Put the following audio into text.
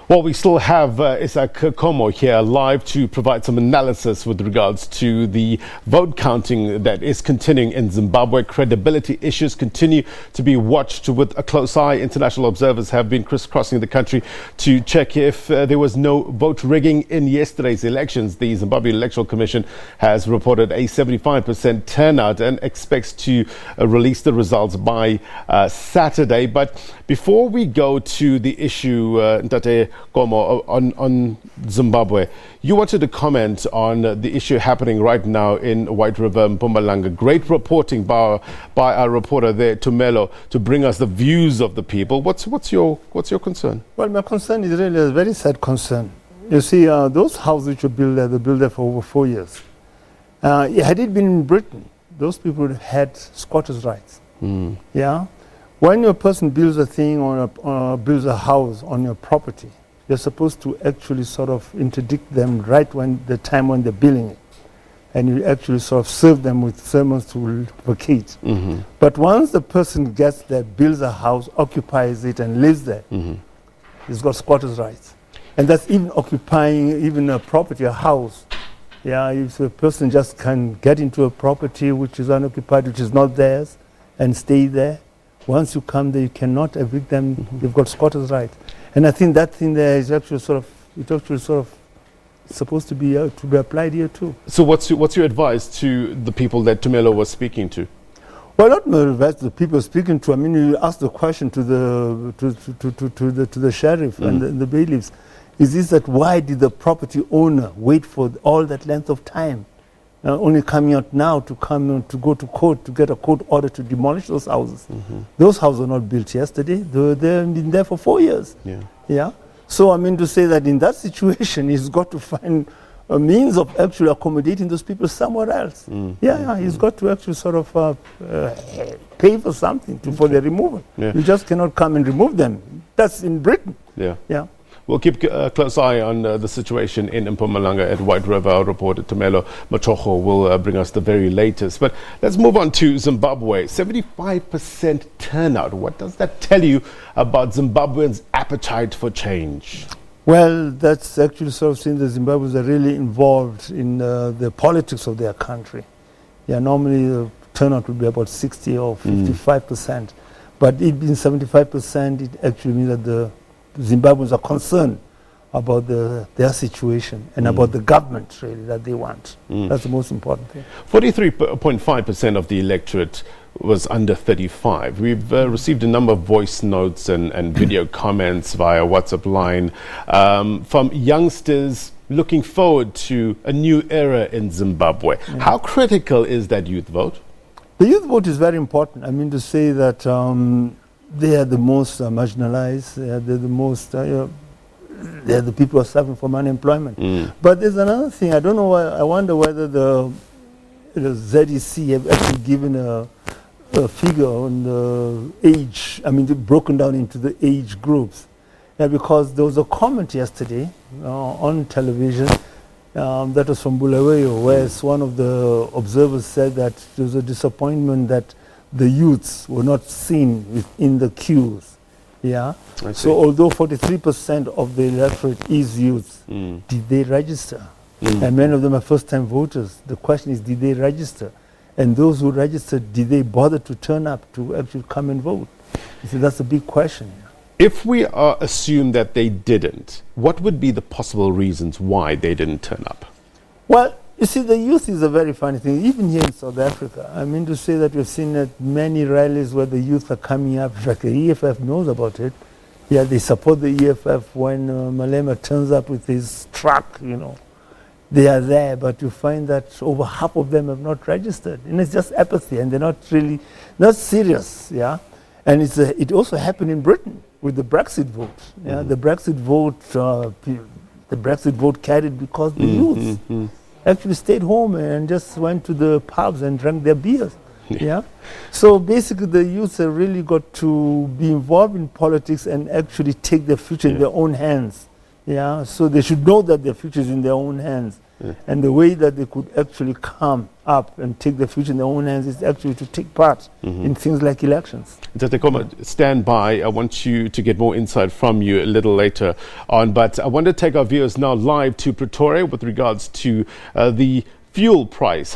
Well, we still have Izak Khomo here live to provide some analysis with regards to the vote counting that is continuing in Zimbabwe. Credibility issues continue to be watched with a close eye. International observers have been crisscrossing the country to check if there was no vote rigging in yesterday's elections. The Zimbabwe Electoral Commission has reported a 75% turnout and expects to release the results by Saturday. But before we go to the issue, Izak Khomo, on Zimbabwe, you wanted to comment on the issue happening right now in White River, Mpumalanga. Great reporting by our reporter there, Tumelo, to bring us the views of the people. What's your concern? Well, my concern is really a very sad concern. You see, those houses which were built there, they built there for over 4 years. Had it been in Britain, those people would have had squatters' rights. Yeah. When a person builds a thing or builds a house on your property, you're supposed to actually sort of interdict them right when the time when they're building it. And you actually sort of serve them with sermons to vacate. But once the person gets there, builds a house, occupies it and lives there, he's got squatters' rights. And that's even occupying even a property, a house. Yeah, if a person just can get into a property which is unoccupied, which is not theirs, and stay there, once you come there, you cannot evict them. You've got squatters' rights. And I think that thing there is actually supposed to be applied here too. So what's your advice to the people that Tumelo was speaking to? Well, not my advice to the people speaking to. I mean, you ask the question to the sheriff and the bailiffs. Is this that why did the property owner wait for all that length of time? Only coming out now to go to court to get a court order to demolish those houses. Those houses were not built yesterday. They've been there for 4 years. Yeah. So I mean to say that in that situation, he's got to find a means of actually accommodating those people somewhere else. He's got to actually sort of pay for something for their removal. You just cannot come and remove them. That's in Britain. Yeah. We'll keep a close eye on the situation in Mpumalanga at White River. Our reporter Tumelo Machocho will bring us the very latest. But let's move on to Zimbabwe. 75% turnout. What does that tell you about Zimbabweans' appetite for change? Well, that's actually sort of saying the Zimbabweans are really involved in the politics of their country. Yeah, normally the turnout would be about 60 or 55%. But it being 75%, it actually means that the Zimbabweans are concerned about their situation and about the government really that they want. That's the most important thing. 43.5% of the electorate was under 35. We've received a number of voice notes and video comments via WhatsApp line from youngsters looking forward to a new era in Zimbabwe. How critical is that youth vote? The youth vote is very important. I mean to say that they are the most marginalized. They're the most. They're the people who are suffering from unemployment. But there's another thing. I don't know why. I wonder whether the ZEC have actually given a figure on the age. I mean, they've broken down into the age groups. Yeah, because there was a comment yesterday on television that was from Bulawayo, where one of the observers said that there was a disappointment that the youths were not seen within the queues. Yeah. So although 43% of the electorate is youths, did they register? And many of them are first-time voters. The question is, did they register? And those who registered, did they bother to turn up to actually come and vote? You see, that's a big question. If we assume that they didn't, what would be the possible reasons why they didn't turn up? Well, you see, the youth is a very funny thing, even here in South Africa. I mean to say that we've seen at many rallies where the youth are coming up. In fact, the EFF knows about it. Yeah, they support the EFF when Malema turns up with his truck, you know. They are there, but you find that over half of them have not registered. And it's just apathy, and they're not serious, yeah. And it also happened in Britain with the Brexit vote. Yeah, the Brexit vote carried because the youth actually stayed home and just went to the pubs and drank their beers. Yeah. So basically the youths have really got to be involved in politics and actually take their future in their own hands. Yeah. So they should know that their future is in their own hands And the way that they could actually come up and take the future in their own hands is actually to take part in things like elections. Izak Khomo, stand by. I want you to get more insight from you a little later on. But I want to take our viewers now live to Pretoria with regards to the fuel price